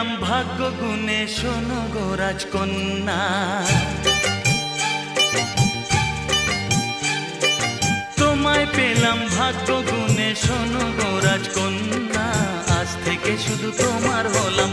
পেলাম ভাগ্য গুণে, শোনো গো রাজকন্যা। তোমায় পেলাম ভাগ্য গুণে, শোনো গো রাজকন্যা। আজ থেকে শুধু তোমার হলাম